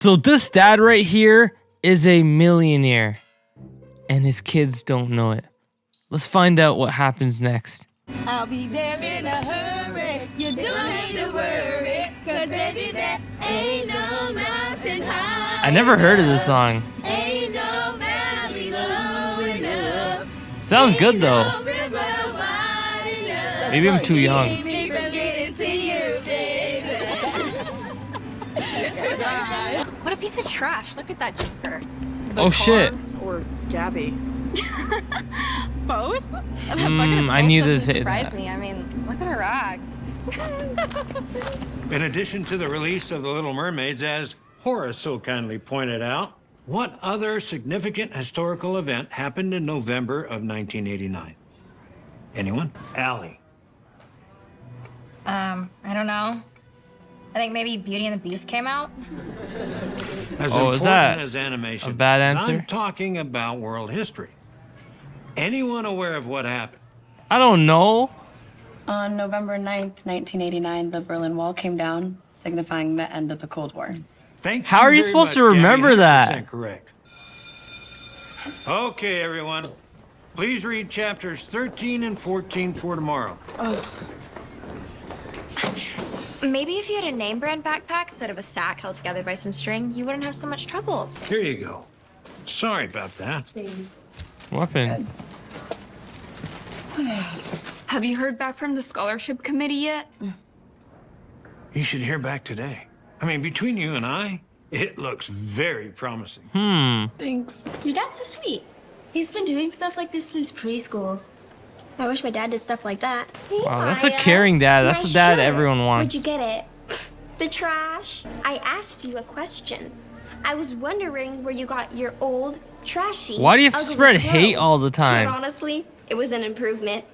So this dad right here is a millionaire, and his kids don't know it. Let's find out what happens next. I'll be there in a hurry. You don't have to worry, 'cause baby, there ain't no mountain high. I never heard of this song. Ain't no valley low enough. Sounds good though. No river wide enough. Maybe I'm too young. Keep me from getting to you, baby. What a piece of trash. Look at that joker. Oh shit. Or Gabby. Both? I knew this hit Surprised that. me. I mean, look at her rags. In addition to the release of The Little Mermaids, as Horace so kindly pointed out, what other significant historical event happened in November of 1989? Anyone? Allie. I don't know. I think maybe Beauty and the Beast came out. As Oh, is important that as animation, a bad answer? I'm talking about world history. Anyone aware of what happened? I don't know. On November 9th, 1989, the Berlin Wall came down, signifying the end of the Cold War. Thank How are you very supposed to much, Gabby. remember that? 100% correct. Okay, everyone. Please read chapters 13 and 14 for tomorrow. Maybe if you had a name brand backpack instead of a sack held together by some string, you wouldn't have so much trouble. Here you go. Sorry about that. Weapon. Have you heard back from the scholarship committee yet? You should hear back today. I mean, between you and I, it looks very promising. Thanks. Your dad's so sweet. He's been doing stuff like this since preschool. I wish my dad did stuff like that. Wow, that's a caring dad. That's the dad everyone wants. Where'd you get it? The trash. I asked you a question. I was wondering where you got your old, trashy, Why do you have to ugly spread hate clothes. all the time? But honestly, it was an improvement.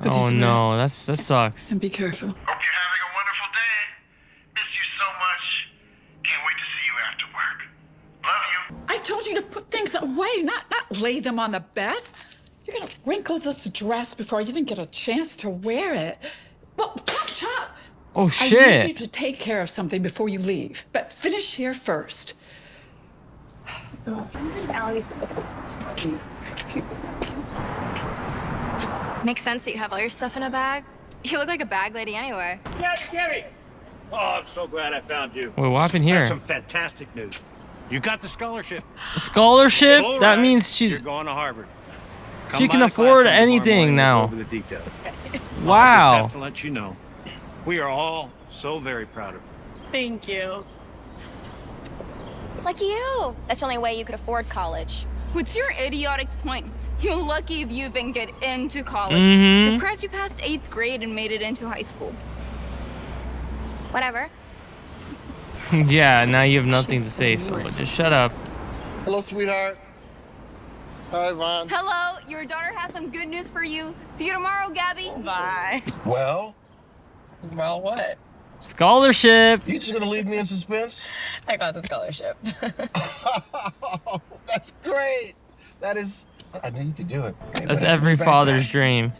Oh no, that sucks. And be careful. Hope you're having a wonderful day. Miss you so much. Can't wait to see you after work. Love you. I told you to put things away, not lay them on the bed. You're gonna wrinkle this dress before you even get a chance to wear it. Well, chop. Oh I need shit. you to take care of something before you leave, but finish here first. Makes sense that you have all your stuff in a bag. You look like a bag lady anyway. Gabby! Oh, I'm so glad I found you. Wait, what happened I have here? some fantastic news. You got the scholarship. Scholarship? All That right, means You're she's going to Harvard. Come she by can the afford classroom tomorrow anything morning, now. we'll go over the details. I just Wow. have to let you know, we are all so very proud of you. Thank you. Lucky you. That's the only way you could afford college. What's your idiotic point? You're lucky if you even get into college. Mhm. Surprised you passed 8th grade and made it into high school. Whatever. Yeah, now you have nothing to say, so just shut up. Hello, sweetheart. Hi, Vaughn. Hello, your daughter has some good news for you. See you tomorrow, Gabby. Bye. Well, Well, what? Scholarship. you just gonna leave me in suspense? I got the scholarship. That's great. That is. I knew you could do it. Hey, That's whatever, every back father's back. dream.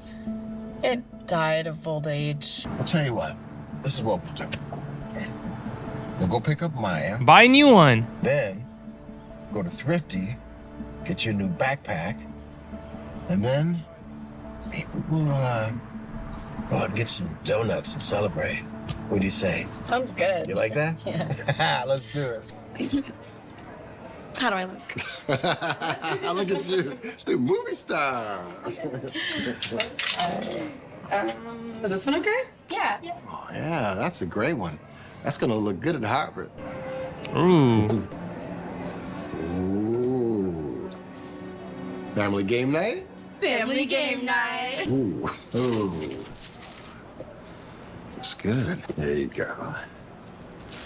It died of old age. I'll tell you what. This is what we'll do. We'll go pick up Maya, Buy a new one. then go to Thrifty, get you a new backpack, and then maybe we'll go out and get some donuts and celebrate. What do you say? Sounds good. You like that? Yeah. Let's do it. How do I look? Look at you, the movie star. Is this one okay? Yeah. Oh, yeah, that's a great one. That's gonna look good at Harvard. Ooh. Ooh. Family game night? Family game night. Ooh. Ooh. Looks good. There you go.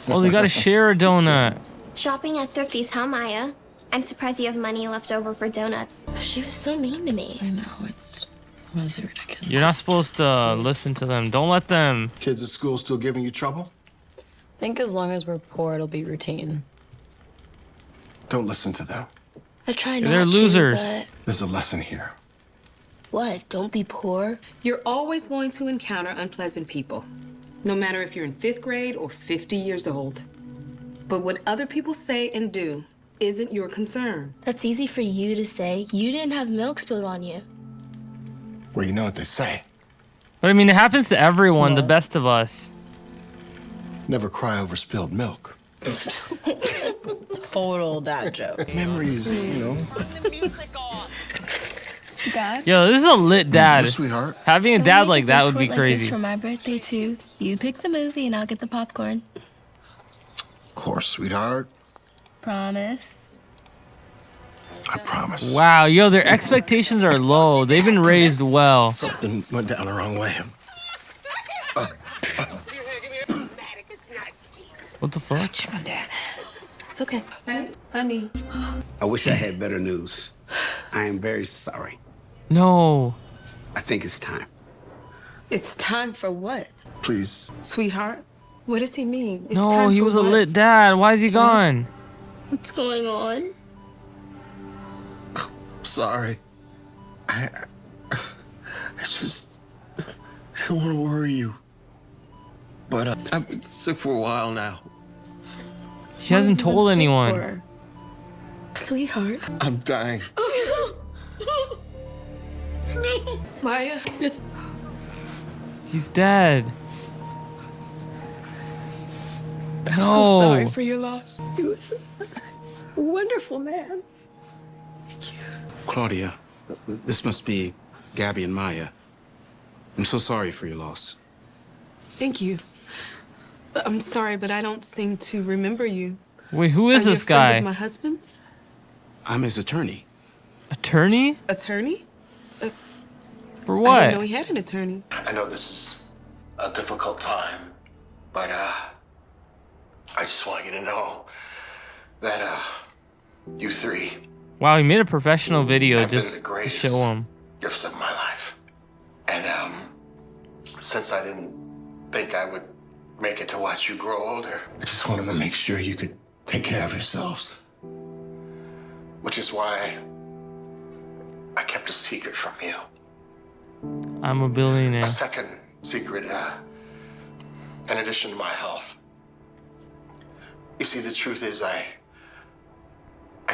Oh, they gotta share a donut. Shopping at Thrifty's, huh, Maya? I'm surprised you have money left over for donuts. She was so mean to me. I know, it's honestly ridiculous. You're not supposed to listen to them. Don't let them. Kids at school still giving you trouble? I think as long as we're poor, it'll be routine. Don't listen to them. I try not They're to, losers. but There's a lesson here. what? Don't be poor? You're always going to encounter unpleasant people, no matter if you're in 5th grade or 50 years old. But what other people say and do isn't your concern. That's easy for you to say. You didn't have milk spilled on you. Well, you know what they say. But I mean, it happens to everyone, the best of us. Never cry over spilled milk. Total dad joke. Memories, you know. Dad? Yo, this is a lit dad. Yeah, sweetheart. Having a dad like that would be crazy. For my birthday too. You pick the movie and I'll get the popcorn. Of course, sweetheart. Promise. I promise. Wow, yo, their expectations are low. They've been raised well. Something went down the wrong way. What the fuck? Check on Dad. It's okay. Honey. I wish I had better news. I am very sorry. No. I think it's time. It's time for what? Please. Sweetheart? What does he mean? It's No, time he for was a what? lit dad. Why is he gone? What's going on? Sorry. I just I don't want to worry you. But I've been sick for a while now. She hasn't told anyone. Sweetheart. I'm dying. Maya. He's dead. I'm No. so sorry for your loss. He was a wonderful man. Claudia, this must be Gabby and Maya. I'm so sorry for your loss. Thank you. I'm sorry, but I don't seem to remember you. Wait, who is Are you this a friend guy? of my husband's? I'm his attorney. Attorney? Attorney? For I what? didn't know he had an attorney. I know this is a difficult time, but I just want you to know that you three Wow, he made a professional video have been just the to greatest show him. gifts of my life. And since I didn't think I would make it to watch you grow older, I just wanted to make sure you could take care of yourselves. Which is why I kept a secret from you. I'm a billionaire. A second secret, in addition to my health. You see, the truth is I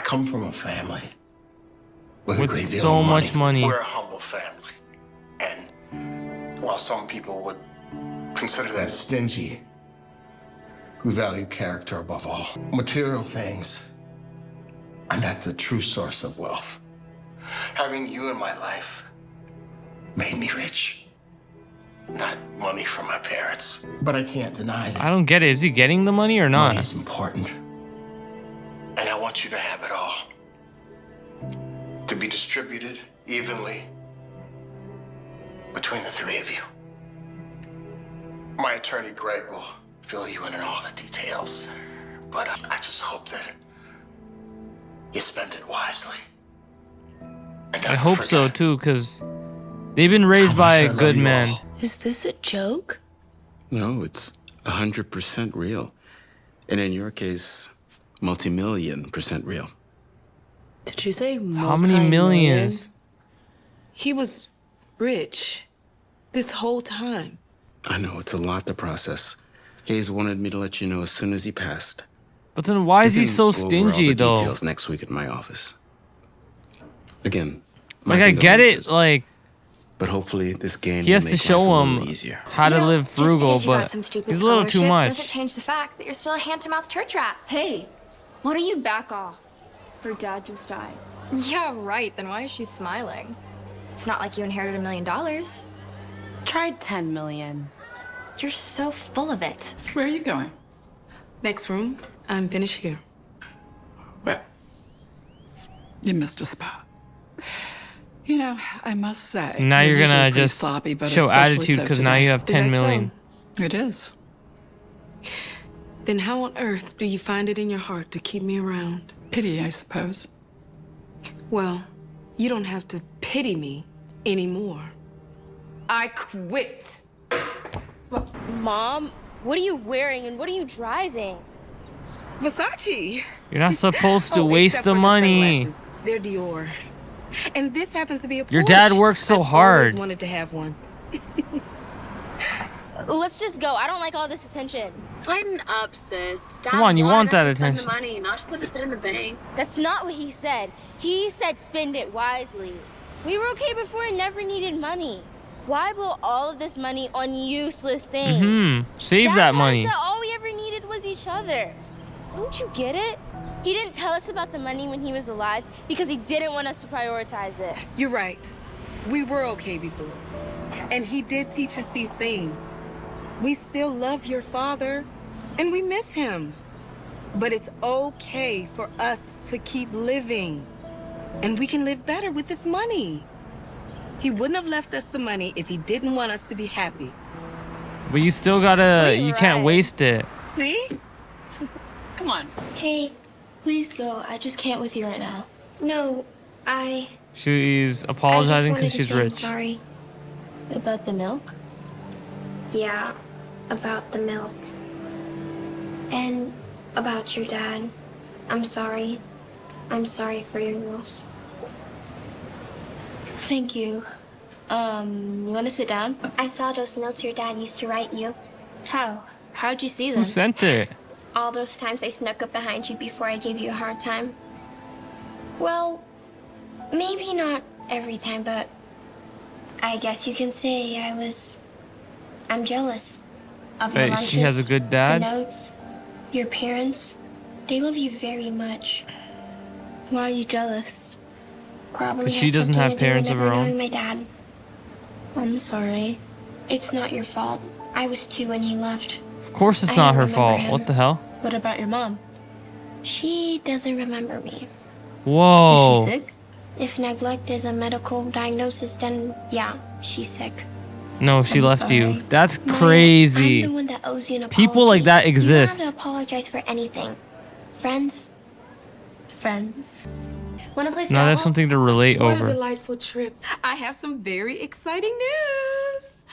come from a family with a great deal so of much money. We're a humble family. And while some people would consider that stingy, we value character above all. Material things are not the true source of wealth. Having you in my life made me rich. Not money from my parents. But I can't deny that I don't get it. Is he getting the money or not? money is important. And I want you to have it all. To be distributed evenly between the three of you. My attorney, Greg, will fill you in on all the details. But I just hope that you spend it wisely. And I hope so too, because they've been raised by a good man. Is this a joke? No, it's 100% real. And in your case, multi-million% real. Did you say How many millions? He was rich this whole time. I know, it's a lot to process. Hayes wanted me to let you know as soon as he passed. But then why is We he can so go over all stingy the though? details next week at my office. Again, my Like I get it, condolences. like But hopefully this game he has will to make show life a him little easier. how to live frugal, Just because you got but some stupid he's a little too scholarship much. doesn't change the fact that you're still a hand-to-mouth church rat. Hey, why don't you back off? Her dad just died. Yeah, right. Then why is she smiling? It's not like you inherited $1 million. Tried 10 million. You're so full of it. Where are you going? Next room. I'm finished here. Well, you missed a spot. You know, I must say. Now you're usually gonna pretty just sloppy, but show especially attitude so because now today. you have Is 10 that million. so? It is. Then how on earth do you find it in your heart to keep me around? Pity, I suppose. Well, you don't have to pity me anymore. I quit. Mom, what are you wearing and what are you driving? Versace. You're not supposed to Oh, waste except the for money. sunglasses. They're Dior. And this happens to be a Porsche. Your dad worked so I've hard. always wanted to have one. Let's just go. I don't like all this attention. Lighten up, sis. Dad Come on, you want that wanted us to spend attention. the money, not just let it sit in the bank. That's not what he said. He said spend it wisely. We were okay before and never needed money. Why blow all of this money on useless things? Save Dad that told money. us that all we ever needed was each other. Don't you get it? He didn't tell us about the money when he was alive because he didn't want us to prioritize it. You're right. We were okay before. And he did teach us these things. We still love your father, and we miss him. But it's okay for us to keep living. And we can live better with this money. He wouldn't have left us the money if he didn't want us to be happy. But you still gotta, you can't right. waste it. See? Come on. Hey, please go. I just can't with you right now. No, I She's I apologizing just because wanted to she's say I'm rich. sorry. About the milk? Yeah, about the milk. And about your dad. I'm sorry. I'm sorry for your loss. Thank you. You want to sit down? I saw those notes your dad used to write you. How? How'd you see them? Who sent it? All those times I snuck up behind you before I gave you a hard time. Well, maybe not every time, but I guess you can say I'm jealous of your Wait, lunches, she has a good dad? the notes, your parents. They love you very much. Why are you jealous? Probably 'Cause she has doesn't something have to do parents with of her never own. knowing my dad. I'm sorry. It's not your fault. I was 2 when he left. Of course it's I not don't her remember fault. him. What the hell? What about your mom? She doesn't remember me. Whoa. Is she sick? If neglect is a medical diagnosis, then yeah, she's sick. No, she I'm left you. sorry. That's Maya, I'm crazy. the one that owes you an apology. People like that You exist. don't have to apologize for anything. Friends? Friends. Want to play Now there's Scrabble? something to relate What a over. delightful trip. I have some very exciting news.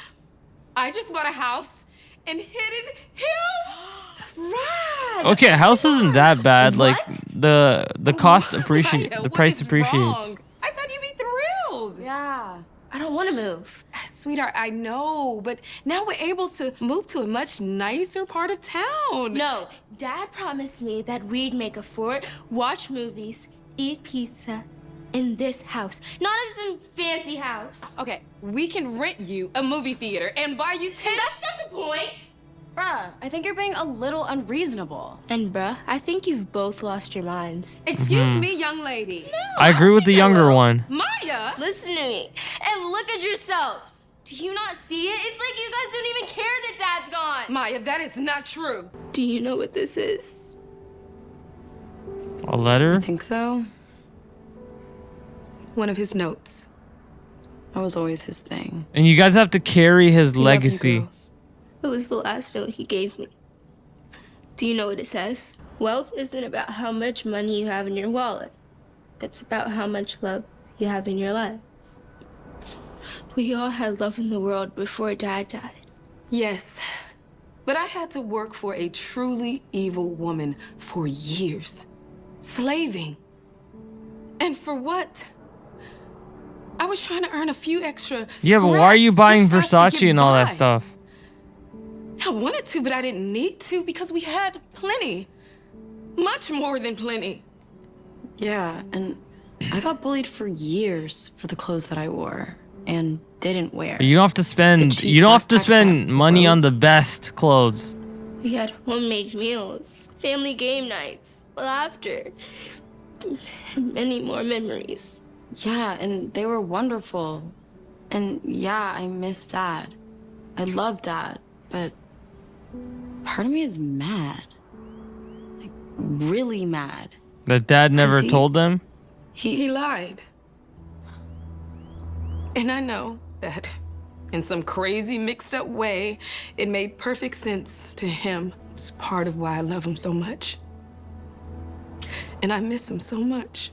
I just bought a house in Hidden Hills. Right. Okay, house isn't that bad. Like the cost Maya, appreciate, the what price is appreciates. wrong? I thought you'd be thrilled. Yeah. I don't want to move. Sweetheart, I know, but now we're able to move to a much nicer part of town. No, Dad promised me that we'd make a fort, watch movies, eat pizza in this house. Not in some fancy house. Okay, we can rent you a movie theater and buy you 10. That's not the point. Bruh, I think you're being a little unreasonable. And bruh, I think you've both lost your minds. Excuse me, young lady. I agree with the younger one. Maya! Listen to me and look at yourselves. Do you not see it? It's like you guys don't even care that Dad's gone. Maya, that is not true. Do you know what this is? A letter? I think so. One of his notes. That was always his thing. And you guys have to carry his Love you, legacy. girls. It was the last note he gave me. Do you know what it says? Wealth isn't about how much money you have in your wallet. It's about how much love you have in your life. We all had love in the world before Dad died. Yes, but I had to work for a truly evil woman for years. Slaving. And for what? I was trying to earn a few extra Yeah, but why are you scraps buying just for us to Versace get and all that by. stuff? I wanted to, but I didn't need to because we had plenty. Much more than plenty. Yeah, and I got bullied for years for the clothes that I wore and didn't wear. You don't have to spend. cheap You don't have to backpacks spend that money on broke. the best clothes. We had homemade meals, family game nights, laughter, and many more memories. Yeah, and they were wonderful. And yeah, I miss Dad. I love Dad, but part of me is mad. Like, really mad. That Dad never he- told them. He lied. And I know that in some crazy mixed up way, it made perfect sense to him. It's part of why I love him so much. And I miss him so much.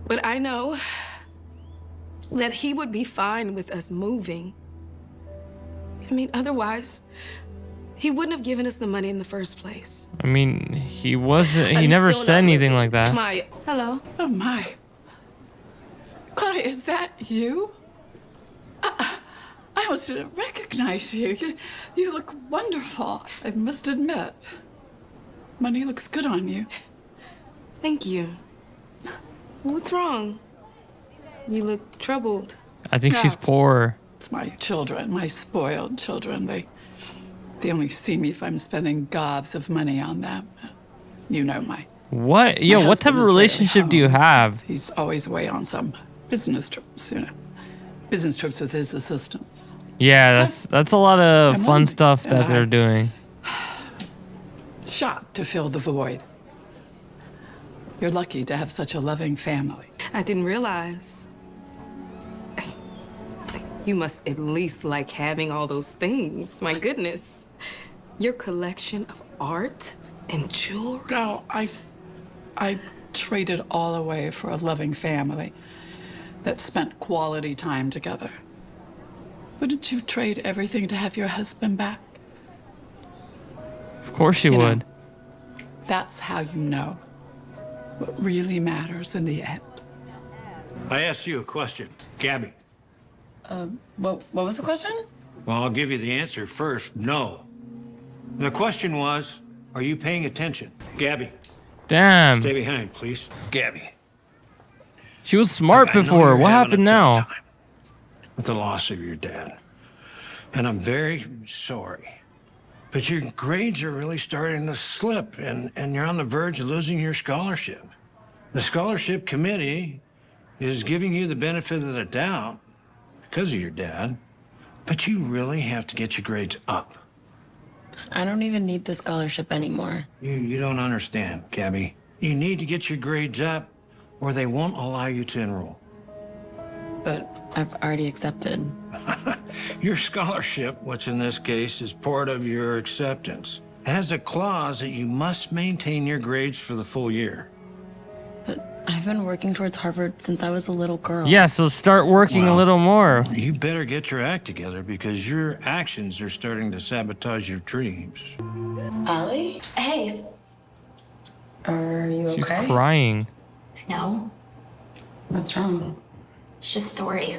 But I know that he would be fine with us moving. I mean, otherwise, he wouldn't have given us the money in the first place. I mean, he wasn't. He I'm never still said not anything living. like that. Maya, hello. Oh, my. Claudia, is that you? I almost didn't recognize you. You look wonderful, I must admit. Money looks good on you. Thank you. What's wrong? You look troubled. I think she's poor. It's my children, my spoiled children. They only see me if I'm spending gobs of money on them. You know my... What? Yo, what type of relationship do you have? He's always away on some business trips, you know. Business trips with his assistants. Yeah, that's a lot of fun stuff that they're doing. Shot to fill the void. You're lucky to have such a loving family. I didn't realize. You must at least like having all those things. My goodness. Your collection of art and jewelry. No, I traded all away for a loving family that spent quality time together. Wouldn't you trade everything to have your husband back? Of course she would. That's how you know what really matters in the end. I asked you a question, Gabby. What was the question? Well, I'll give you the answer first. No. The question was, are you paying attention? Gabby. Damn. Stay behind, please. Gabby. She was smart before. What happened now? With the loss of your dad. And I'm very sorry. But your grades are really starting to slip, and you're on the verge of losing your scholarship. The scholarship committee is giving you the benefit of the doubt because of your dad, but you really have to get your grades up. I don't even need the scholarship anymore. You don't understand, Gabby. You need to get your grades up, or they won't allow you to enroll. But I've already accepted. Your scholarship, which in this case is part of your acceptance, has a clause that you must maintain your grades for the full year. But I've been working towards Harvard since I was a little girl. Yeah, so start working a little more. You better get your act together because your actions are starting to sabotage your dreams. Allie? Hey. Are you okay? She's crying. No, What's wrong? it's just a story.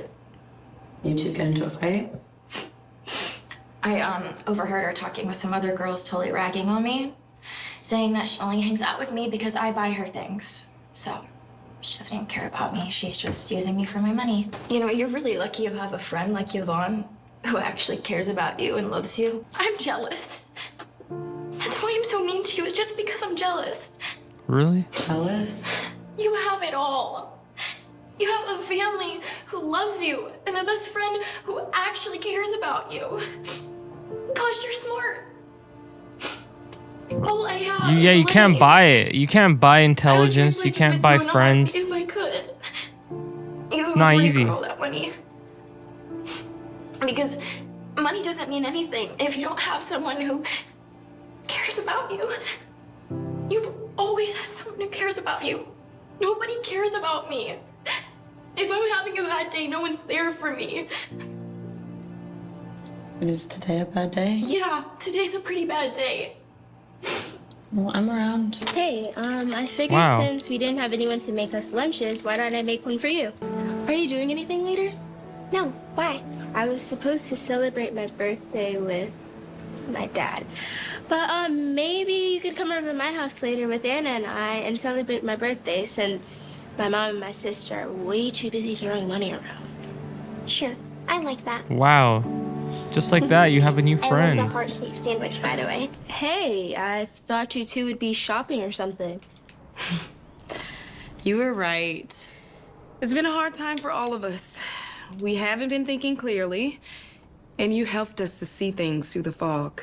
You two get into a fight? I overheard her talking with some other girls, totally ragging on me, saying that she only hangs out with me because I buy her things. So she doesn't even care about me. She's just using me for my money. You know, you're really lucky you have a friend like Yvonne who actually cares about you and loves you. I'm jealous. That's why I'm so mean to you. It's just because I'm jealous. Really? Jealous? You have it all. You have a family who loves you and a best friend who actually cares about you. Plus, you're smart. All I have Yeah, is you can't money. buy it. You can't buy intelligence. You can't buy friends. If I could. Even It's not before I easy. got all that money. Because money doesn't mean anything if you don't have someone who cares about you. You've always had someone who cares about you. Nobody cares about me. If I'm having a bad day, no one's there for me. Is today a bad day? Yeah, today's a pretty bad day. Well, I'm around. Hey, I figured Wow. since we didn't have anyone to make us lunches, why don't I make one for you? Are you doing anything later? No, why? I was supposed to celebrate my birthday with my dad. But maybe you could come over to my house later with Anna and I and celebrate my birthday since my mom and my sister are way too busy throwing money around. Sure, I like that. Wow. Just like that, you have a new I love friend. the heart-shaped sandwich, by the way. Hey, I thought you two would be shopping or something. You were right. It's been a hard time for all of us. We haven't been thinking clearly, and you helped us to see things through the fog.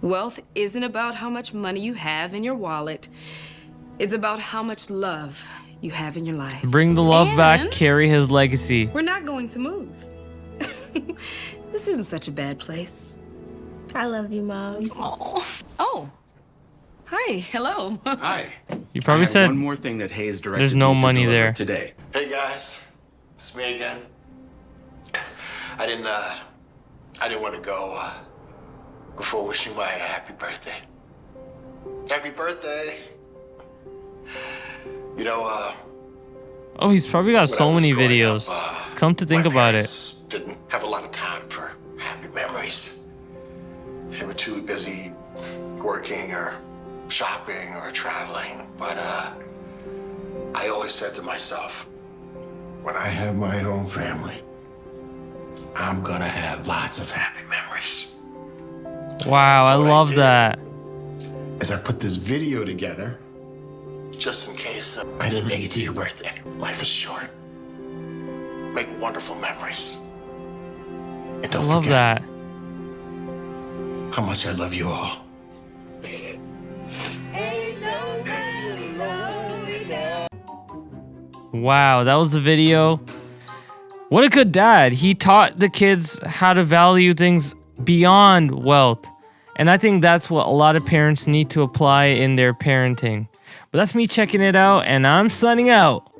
Wealth isn't about how much money you have in your wallet. It's about how much love you have in your life. Bring the love back, And carry his legacy. we're not going to move. This isn't such a bad place. I love you, Mom. Oh. Hi. Hello. Hi. You probably I have said one more thing that Hayes directed there's no me to money deliver there. today. Hey guys, it's me again. I didn't want to go before wishing Maya a happy birthday. Happy birthday. You know, Oh, he's probably got when I so was many growing videos. up, Come to think my about it. parents didn't have a lot of time for too busy working or shopping or traveling. But I always said to myself, when I have my own family, I'm gonna have lots of happy memories. Wow, I love that. As I put this video together, just in case I didn't make it to your birthday. Life is short. Make wonderful memories. And I don't love forget that. how much I love you all. Wow, that was the video. What a good dad. He taught the kids how to value things beyond wealth. And I think that's what a lot of parents need to apply in their parenting. But that's me checking it out, and I'm signing out.